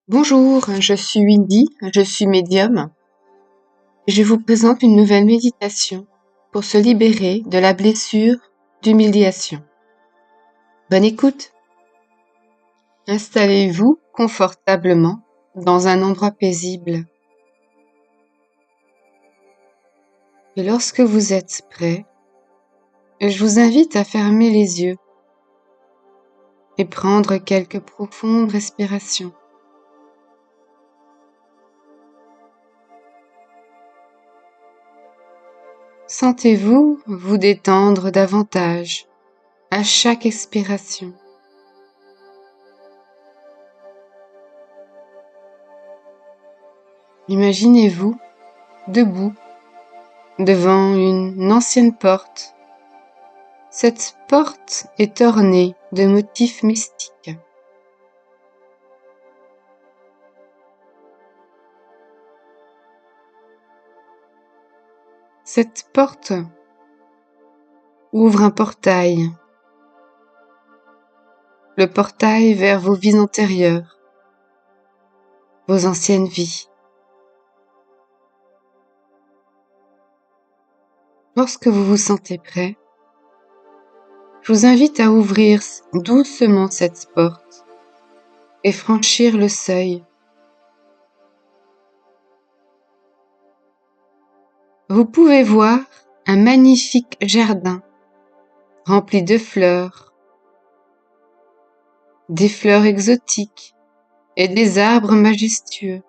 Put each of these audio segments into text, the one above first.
Bonjour, je suis Windy, je suis médium et je vous présente une nouvelle méditation pour se libérer de la blessure d'humiliation. Bonne écoute. Installez-vous confortablement dans un endroit paisible. Et lorsque vous êtes prêt, je vous invite à fermer les yeux et prendre quelques profondes respirations. Sentez-vous vous détendre davantage à chaque expiration. Imaginez-vous debout devant une ancienne porte. Cette porte est ornée de motifs mystiques. Cette porte ouvre un portail. Le portail vers vos vies antérieures, vos anciennes vies. Lorsque vous vous sentez prêt, je vous invite à ouvrir doucement cette porte et franchir le seuil. Vous pouvez voir un magnifique jardin rempli de fleurs, des fleurs exotiques et des arbres majestueux.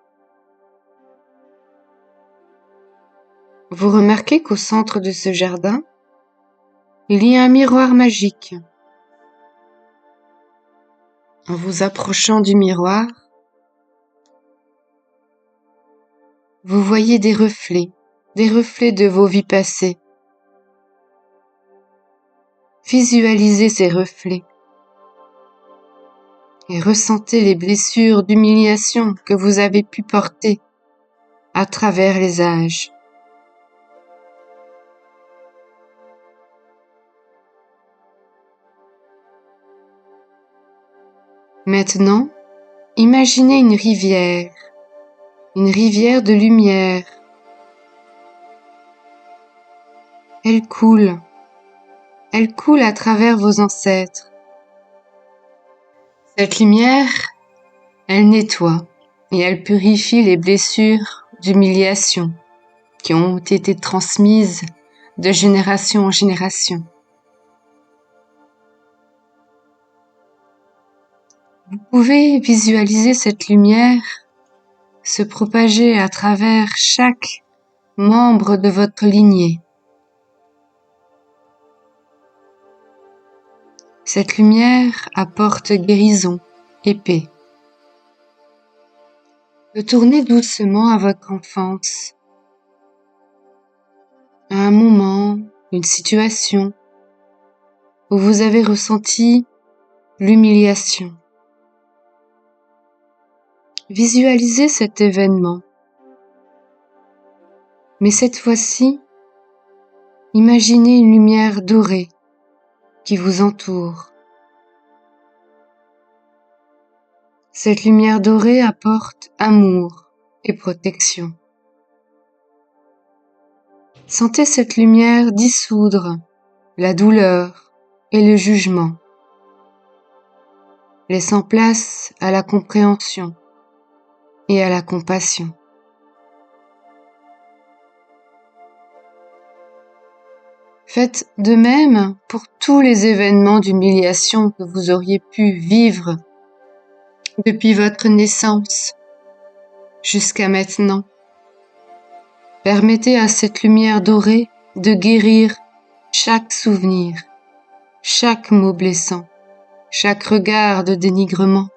Vous remarquez qu'au centre de ce jardin, il y a un miroir magique. En vous approchant du miroir, vous voyez des reflets de vos vies passées. Visualisez ces reflets et ressentez les blessures d'humiliation que vous avez pu porter à travers les âges. Maintenant, imaginez une rivière de lumière. Elle coule à travers vos ancêtres. Cette lumière, elle nettoie et elle purifie les blessures d'humiliation qui ont été transmises de génération en génération. Vous pouvez visualiser cette lumière se propager à travers chaque membre de votre lignée. Cette lumière apporte guérison et paix. Retournez doucement à votre enfance, à un moment, une situation où vous avez ressenti l'humiliation. Visualisez cet événement, mais cette fois-ci, imaginez une lumière dorée qui vous entoure. Cette lumière dorée apporte amour et protection. Sentez cette lumière dissoudre la douleur et le jugement, laissant place à la compréhension et à la compassion. Faites de même pour tous les événements d'humiliation que vous auriez pu vivre depuis votre naissance jusqu'à maintenant. Permettez à cette lumière dorée de guérir chaque souvenir, chaque mot blessant, chaque regard de dénigrement.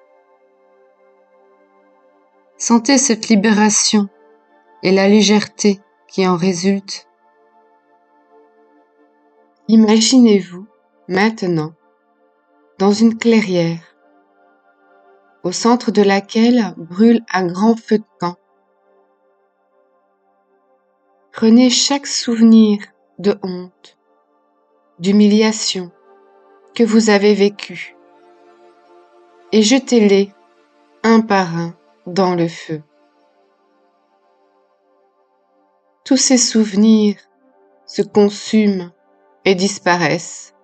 Sentez cette libération et la légèreté qui en résulte. Imaginez-vous maintenant dans une clairière, au centre de laquelle brûle un grand feu de camp. Prenez chaque souvenir de honte, d'humiliation que vous avez vécu et jetez-les un par un dans le feu. Tous ces souvenirs se consument et disparaissent.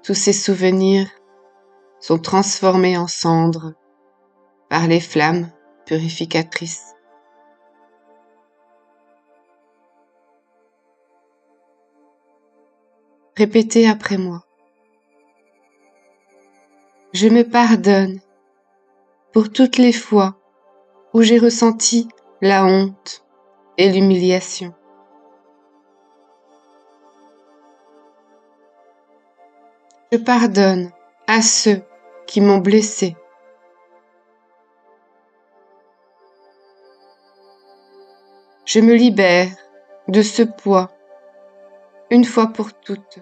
Tous ces souvenirs sont transformés en cendres par les flammes purificatrices. Répétez après moi. Je me pardonne pour toutes les fois où j'ai ressenti la honte et l'humiliation. Je pardonne à ceux qui m'ont blessé. Je me libère de ce poids une fois pour toutes.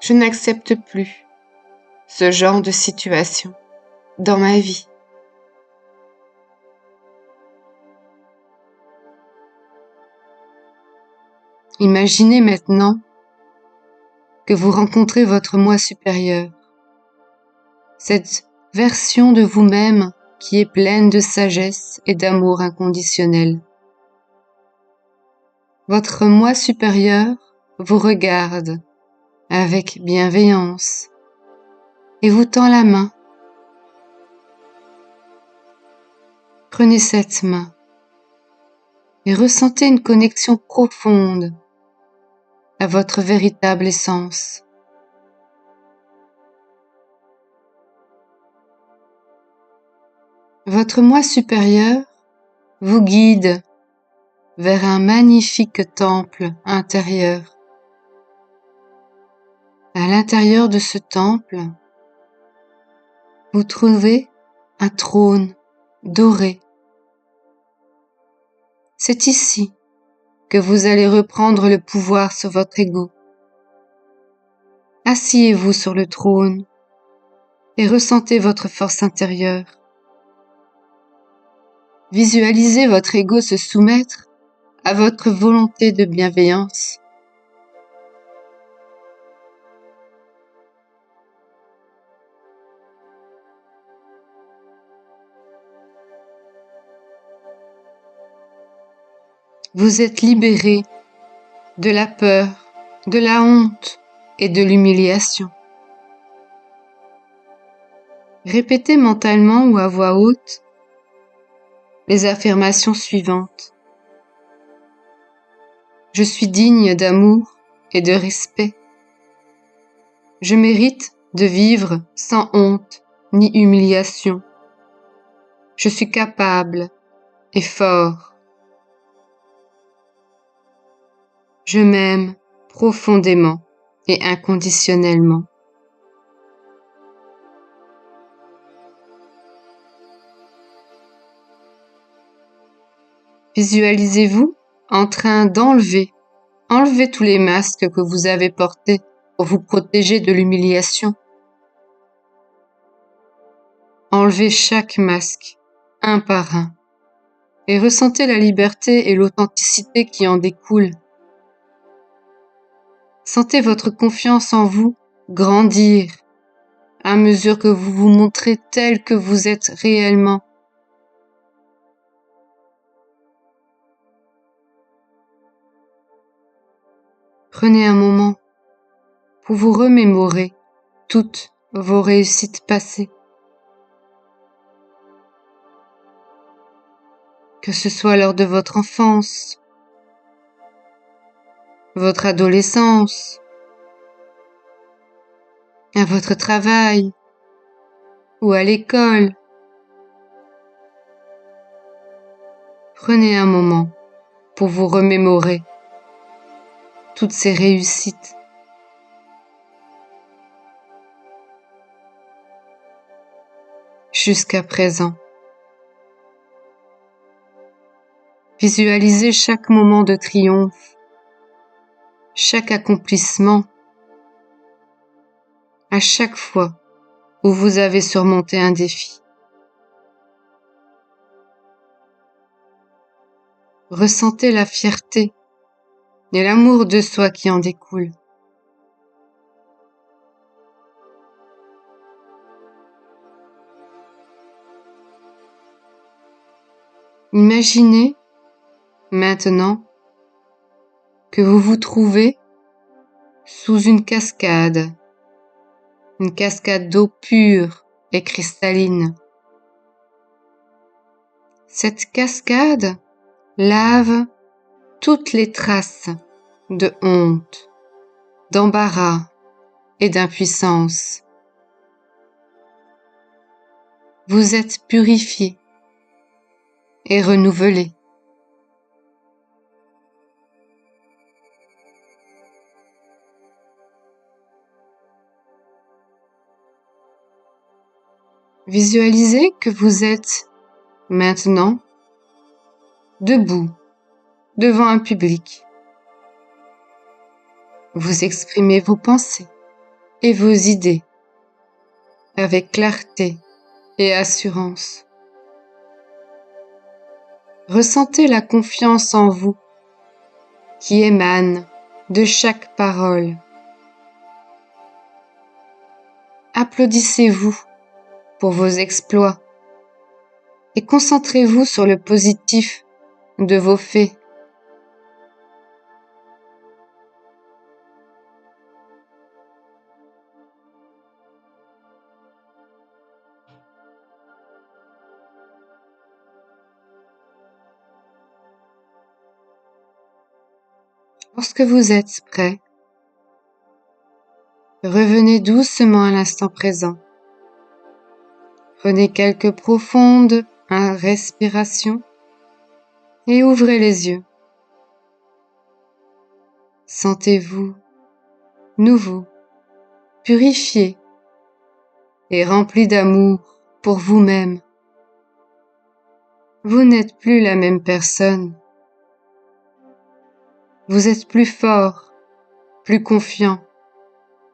Je n'accepte plus ce genre de situation dans ma vie. Imaginez maintenant que vous rencontrez votre moi supérieur, cette version de vous-même qui est pleine de sagesse et d'amour inconditionnel. Votre moi supérieur vous regarde avec bienveillance et vous tend la main. Prenez cette main et ressentez une connexion profonde à votre véritable essence. Votre moi supérieur vous guide vers un magnifique temple intérieur. À l'intérieur de ce temple, vous trouvez un trône doré. C'est ici que vous allez reprendre le pouvoir sur votre ego. Asseyez-vous sur le trône et ressentez votre force intérieure. Visualisez votre ego se soumettre à votre volonté de bienveillance. Vous êtes libéré de la peur, de la honte et de l'humiliation. Répétez mentalement ou à voix haute les affirmations suivantes. Je suis digne d'amour et de respect. Je mérite de vivre sans honte ni humiliation. Je suis capable et fort. Je m'aime profondément et inconditionnellement. Visualisez-vous en train d'enlever tous les masques que vous avez portés pour vous protéger de l'humiliation. Enlevez chaque masque, un par un, et ressentez la liberté et l'authenticité qui en découlent. Sentez votre confiance en vous grandir à mesure que vous vous montrez tel que vous êtes réellement. Prenez un moment pour vous remémorer toutes vos réussites passées. Que ce soit lors de votre enfance, votre adolescence, à votre travail ou à l'école. Prenez un moment pour vous remémorer toutes ces réussites. Jusqu'à présent. Visualisez chaque moment de triomphe, chaque accomplissement, à chaque fois où vous avez surmonté un défi. ressentez la fierté et l'amour de soi qui en découle. Imaginez maintenant que vous vous trouvez sous une cascade d'eau pure et cristalline. Cette cascade lave toutes les traces de honte, d'embarras et d'impuissance. Vous êtes purifié et renouvelé. Visualisez que vous êtes maintenant debout devant un public. Vous exprimez vos pensées et vos idées avec clarté et assurance. Ressentez la confiance en vous qui émane de chaque parole. Applaudissez-vous pour vos exploits et concentrez-vous sur le positif de vos faits. Lorsque vous êtes prêt, revenez doucement à l'instant présent. Prenez quelques profondes respirations et ouvrez les yeux. Sentez-vous nouveau, purifié et rempli d'amour pour vous-même. Vous n'êtes plus la même personne. Vous êtes plus fort, plus confiant,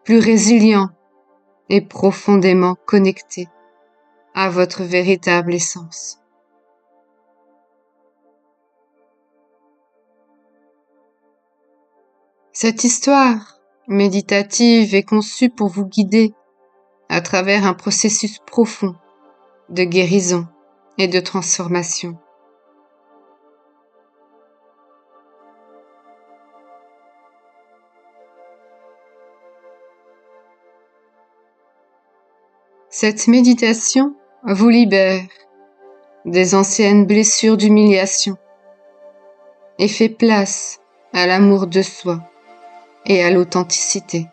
plus résilient et profondément connecté à votre véritable essence. Cette histoire méditative est conçue pour vous guider à travers un processus profond de guérison et de transformation. Cette méditation vous libère des anciennes blessures d'humiliation et fait place à l'amour de soi et à l'authenticité.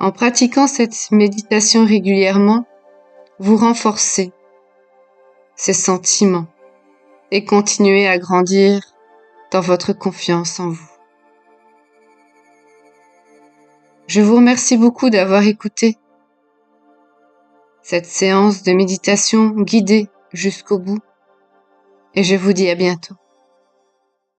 En pratiquant cette méditation régulièrement, vous renforcez ces sentiments et continuez à grandir dans votre confiance en vous. Je vous remercie beaucoup d'avoir écouté cette séance de méditation guidée jusqu'au bout et je vous dis à bientôt.